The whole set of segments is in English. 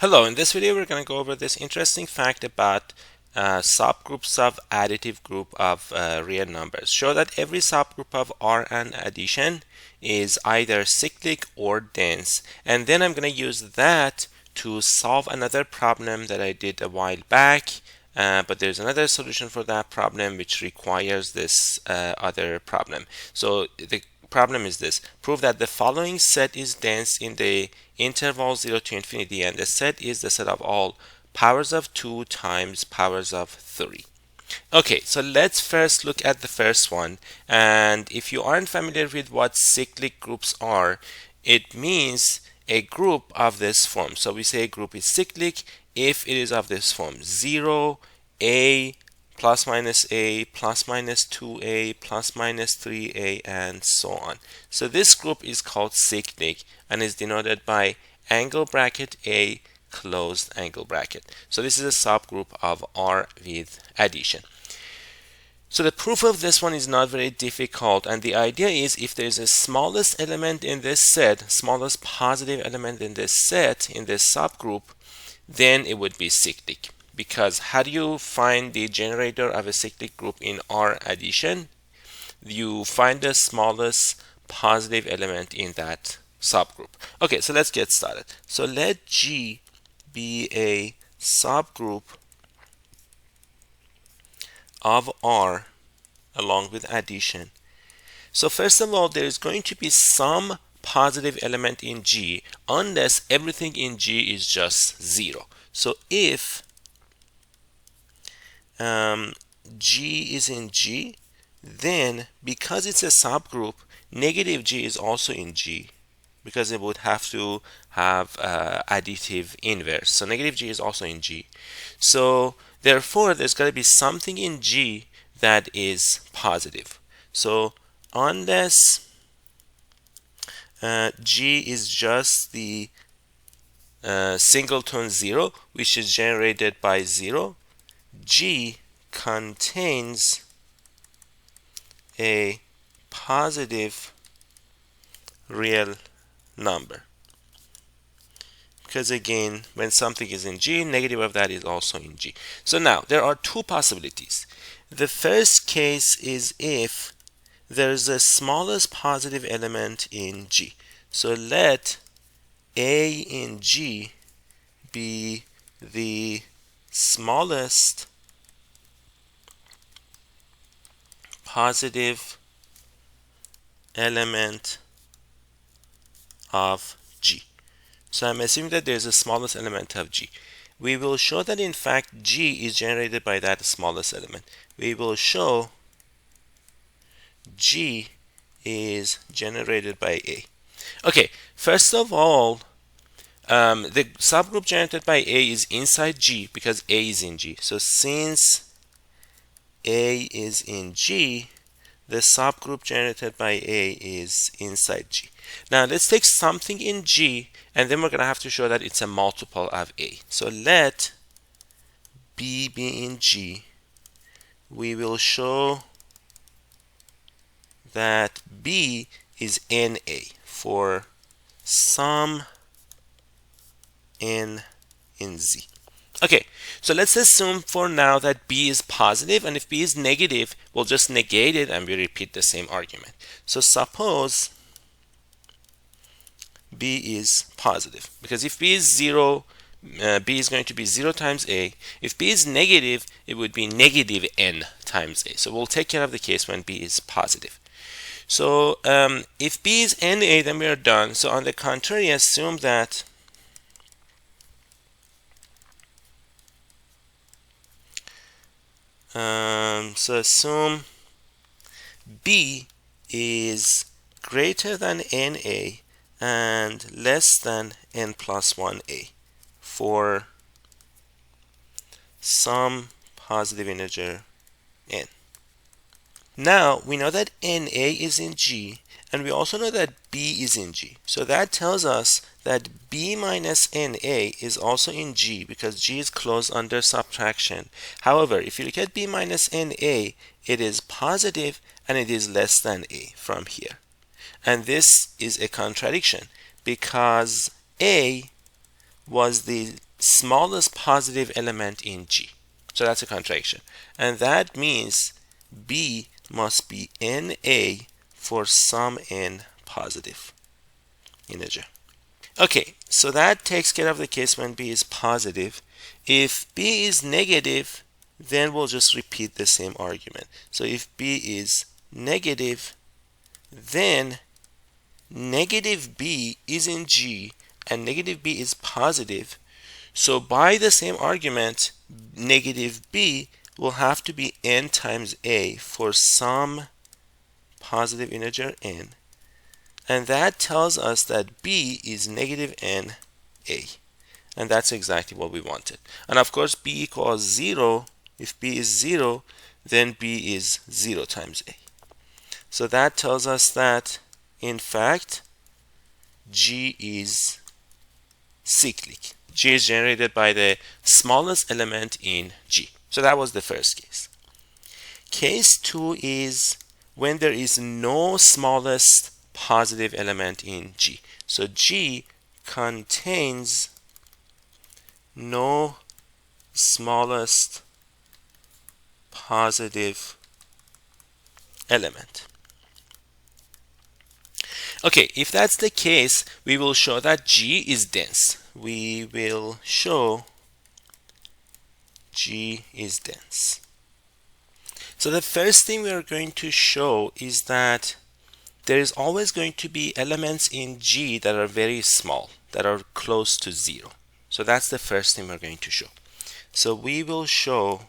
Hello, in this video we're going to go over this interesting fact about subgroups of additive group of real numbers. Show that every subgroup of Rn addition is either cyclic or dense, and then I'm going to use that to solve another problem that I did a while back, but there's another solution for that problem which requires this other problem. So the problem is this: prove that the following set is dense in the interval 0 to infinity, and the set is the set of all powers of 2 times powers of 3. Okay, so let's first look at the first one. And if you aren't familiar with what cyclic groups are, it means a group of this form. So we say a group is cyclic if it is of this form: 0, A, plus minus A, plus minus 2A, plus minus 3A, and so on. So this group is called cyclic and is denoted by angle bracket A, closed angle bracket. So this is a subgroup of R with addition. So the proof of this one is not very difficult, and the idea is if there is a smallest element in this set, smallest positive element in this set, in this subgroup, then it would be cyclic. Because how do you find the generator of a cyclic group in R addition? You find the smallest positive element in that subgroup. Okay, so let's get started. So let G be a subgroup of R along with addition. So first of all, there is going to be some positive element in G unless everything in G is just 0. So if G is in G, then because it's a subgroup, negative G is also in G, because it would have to have additive inverse. So negative G is also in G. So therefore, there's got to be something in G that is positive. So unless G is just the singleton 0, which is generated by 0, G contains a positive real number. Because again, when something is in G, negative of that is also in G. So now, there are two possibilities. The first case is if there's the smallest positive element in G. So let A in G be the smallest positive element of G. So I'm assuming that there's a smallest element of G. We will show that in fact G is generated by that smallest element. We will show G is generated by A. Okay, first of all, the subgroup generated by A is inside G because A is in G. So since A is in G, the subgroup generated by A is inside G. Now let's take something in G, and then we're going to have to show that it's a multiple of A. So let B be in G. We will show that B is NA for some N in Z. Okay, so let's assume for now that B is positive, and if B is negative, we'll just negate it and we repeat the same argument. So suppose B is positive, because if B is 0, B is going to be 0 times A. If B is negative, it would be negative N times A. So we'll take care of the case when B is positive. So if B is NA, then we are done. So on the contrary, assume that assume B is greater than NA and less than N plus 1A for some positive integer N. Now we know that NA is in G, and we also know that B is in G. So that tells us that B minus NA is also in G because G is closed under subtraction. However, if you look at B minus NA, it is positive and it is less than A from here. And this is a contradiction because A was the smallest positive element in G. So that's a contraction. And that means B must be NA for some N positive integer. Okay, so that takes care of the case when B is positive. If B is negative, then we'll just repeat the same argument. So if B is negative, then negative B is in G and negative B is positive. So by the same argument, negative B will have to be N times A for some positive integer N. And that tells us that B is negative N A. And that's exactly what we wanted. And of course, B equals 0. If B is 0, then B is 0 times A. So that tells us that, in fact, G is cyclic. G is generated by the smallest element in G. So that was the first case. Case 2 is when there is no smallest positive element in G. So G contains no smallest positive element. Okay, if that's the case, we will show that G is dense. We will show G is dense. So the first thing we are going to show is that there is always going to be elements in G that are very small, that are close to 0. So that's the first thing we're going to show. So we will show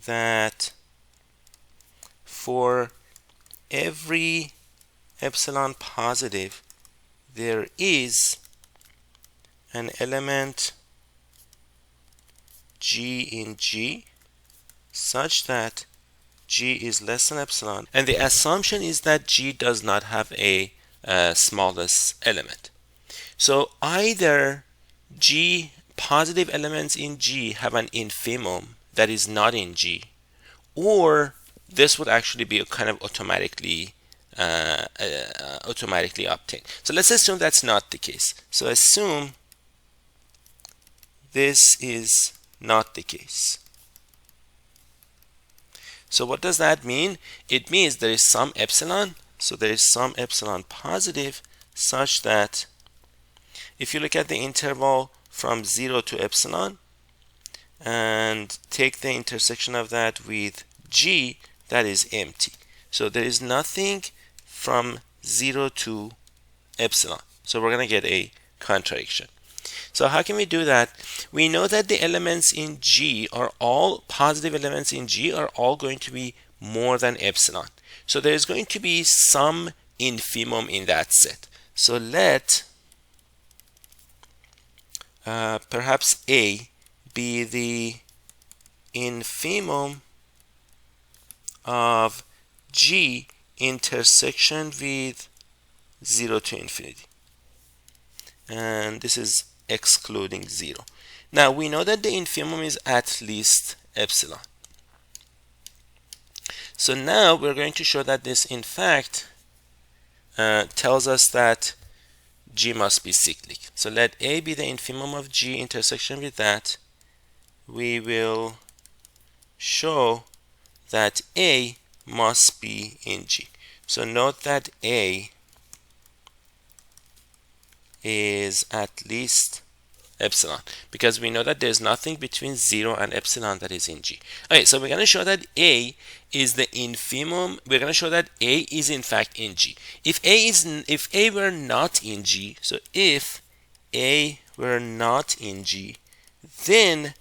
that for every epsilon positive, there is an element G in G such that G is less than epsilon, and the assumption is that G does not have a smallest element. So either G positive elements in G have an infimum that is not in G, or this would actually be kind of automatically obtained. So let's assume that's not the case. So assume this is not the case. So what does that mean? It means there is some epsilon. So there is some epsilon positive such that if you look at the interval from 0 to epsilon and take the intersection of that with G, that is empty. So there is nothing from 0 to epsilon. So we're going to get a contradiction. So how can we do that? We know that the elements in G are all positive elements in G are all going to be more than epsilon. So there is going to be some infimum in that set. So let perhaps A be the infimum of G intersection with 0 to infinity. And this is excluding 0. Now we know that the infimum is at least epsilon. So now we're going to show that this in fact tells us that G must be cyclic. So let A be the infimum of G intersection with that. We will show that A must be in G. So note that A is at least epsilon, because we know that there's nothing between 0 and epsilon that is in G. Okay, so we're going to show that A is the infimum. We're going to show that A is in fact in G. If A were not in G, so if A were not in G, then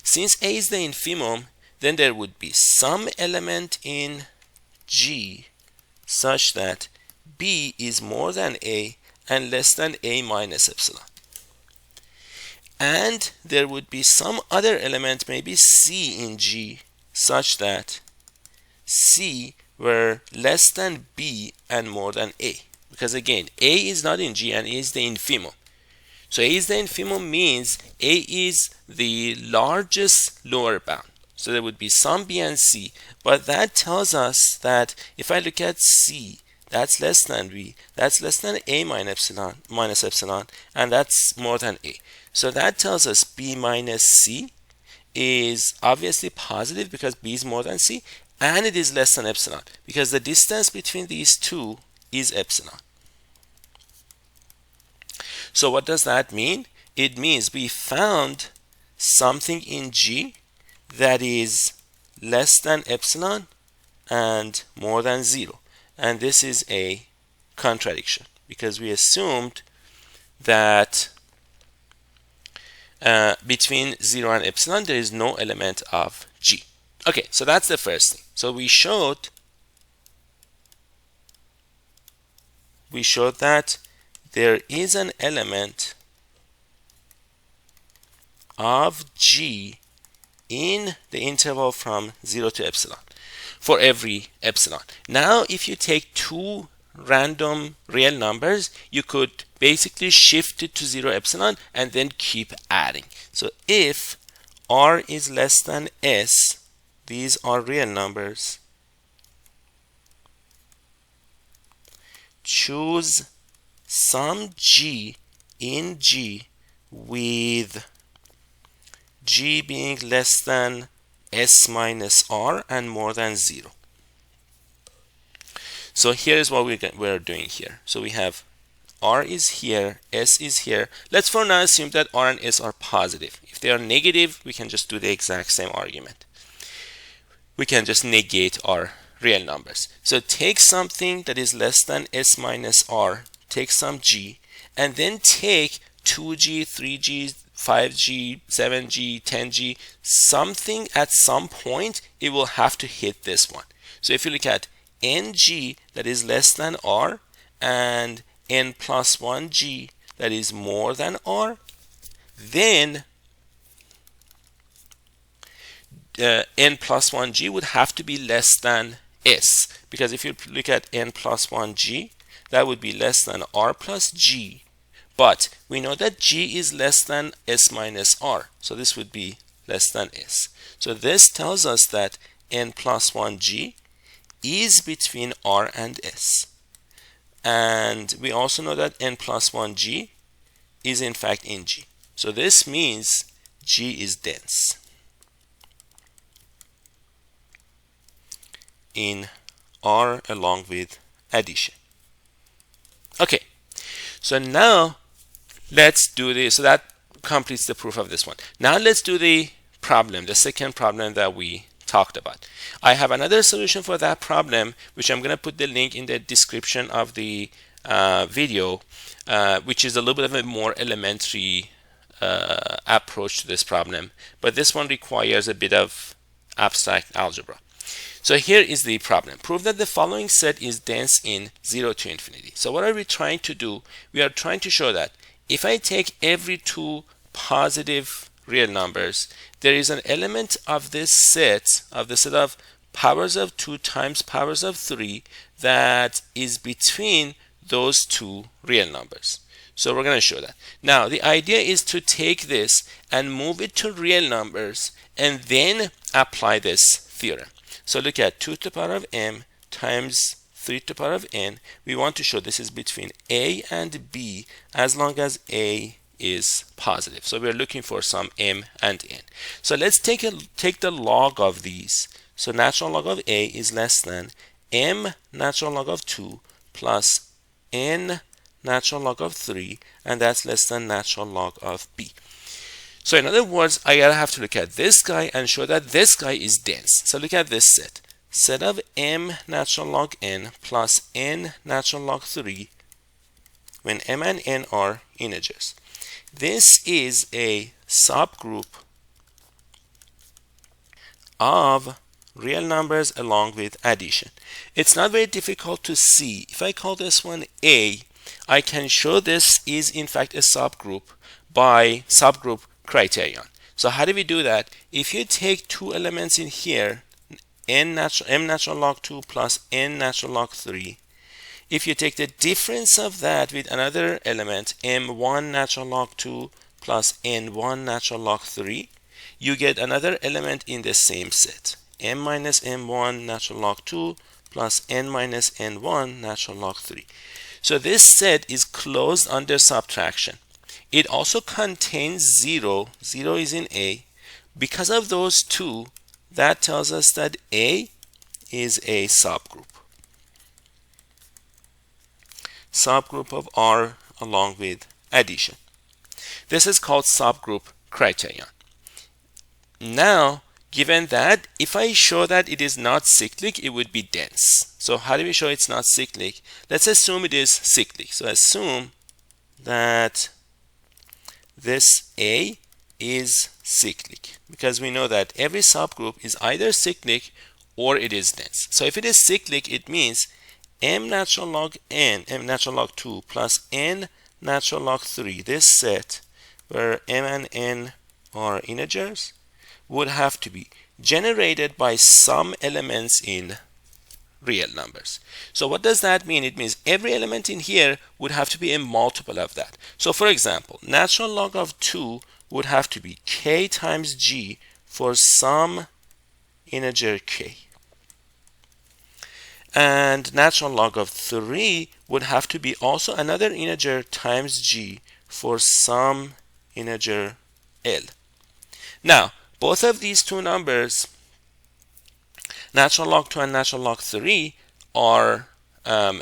since A is the infimum, then there would be some element in G such that B is more than A and less than A minus epsilon. And there would be some other element, maybe C in G, such that C were less than B and more than A. Because again, A is not in G and A is the infimum. So A is the infimum means A is the largest lower bound. So there would be some B and C. But that tells us that if I look at C, that's less than b, that's less than a minus epsilon, and that's more than a. So that tells us b minus c is obviously positive because b is more than c, and it is less than epsilon because the distance between these two is epsilon. So what does that mean? It means we found something in G that is less than epsilon and more than 0. And this is a contradiction because we assumed that between 0 and epsilon there is no element of G. Okay, so that's the first thing. So we showed that there is an element of G in the interval from 0 to epsilon for every epsilon. Now if you take two random real numbers, you could basically shift it to 0 epsilon and then keep adding. So if r is less than s, these are real numbers, choose some G in G with G being less than s minus r and more than 0. So here's what we're doing here. So we have r is here, s is here. Let's for now assume that r and s are positive. If they are negative, we can just do the exact same argument. We can just negate our real numbers. So take something that is less than s minus r, take some G, and then take 2G, 3G, 5G, 7G, 10G, something at some point it will have to hit this one. So if you look at NG that is less than R and N plus 1G that is more than R, then N plus 1G would have to be less than S, because if you look at N plus 1G, that would be less than R plus G. But we know that G is less than S minus R, so this would be less than S. So this tells us that N plus 1G is between R and S. And we also know that N plus 1G is in fact in G. So this means G is dense in R along with addition. Okay, so now let's do this. So that completes the proof of this one. Now let's do the problem, the second problem that we talked about. I have another solution for that problem, which I'm going to put the link in the description of the video, which is a little bit of a more elementary approach to this problem. But this one requires a bit of abstract algebra. So here is the problem. Prove that the following set is dense in 0 to infinity. So what are we trying to do? We are trying to show that if I take every two positive real numbers, there is an element of this set, of the set of powers of 2 times powers of 3, that is between those two real numbers. So we're going to show that. Now the idea is to take this and move it to real numbers and then apply this theorem. So look at 2 to the power of m times 3 to the power of n. We want to show this is between a and b as long as a is positive. So we're looking for some m and n. So let's take the log of these. So natural log of a is less than m natural log of 2 plus n natural log of 3, and that's less than natural log of b. So in other words, I gotta have to look at this guy and show that this guy is dense. So look at this set. Set of m natural log n plus n natural log 3 when m and n are integers. This is a subgroup of real numbers along with addition. It's not very difficult to see. If I call this one A, I can show this is in fact a subgroup by subgroup criterion. So how do we do that? If you take two elements in here, m natural log 2 plus n natural log 3, if you take the difference of that with another element, m1 natural log 2 plus n1 natural log 3, you get another element in the same set, m minus m1 natural log 2 plus n minus n1 natural log 3. So this set is closed under subtraction. It also contains 0. 0 is in A. Because of those two, that tells us that A is a subgroup. Subgroup of R along with addition. This is called subgroup criterion. Now, given that, if I show that it is not cyclic, it would be dense. So how do we show it's not cyclic? Let's assume it is cyclic. So assume that this A is cyclic, because we know that every subgroup is either cyclic or it is dense. So if it is cyclic, it means m natural log n, m natural log 2 plus n natural log 3, this set where m and n are integers, would have to be generated by some elements in real numbers. So what does that mean? It means every element in here would have to be a multiple of that. So for example, natural log of 2 would have to be k times g for some integer k. And natural log of 3 would have to be also another integer times g for some integer l. Now, both of these two numbers, natural log 2 and natural log 3, are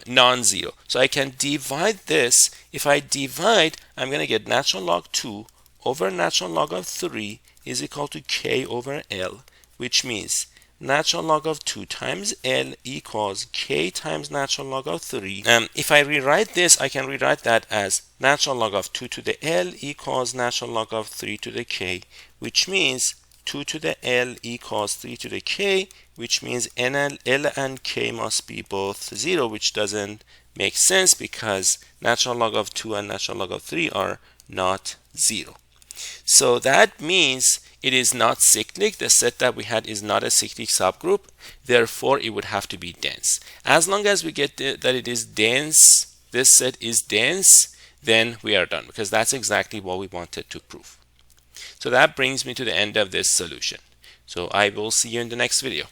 non-zero. So I can divide this. If I divide, I'm going to get natural log 2 over natural log of 3 is equal to k over l, which means natural log of 2 times l equals k times natural log of 3. If I rewrite this, I can rewrite that as natural log of 2 to the l equals natural log of 3 to the k, which means 2 to the l equals 3 to the k, which means l and k must be both 0, which doesn't make sense because natural log of 2 and natural log of 3 are not 0. So that means it is not cyclic. The set that we had is not a cyclic subgroup. Therefore, it would have to be dense. As long as we get that it is dense, this set is dense, then we are done, because that's exactly what we wanted to prove. So that brings me to the end of this solution. So I will see you in the next video.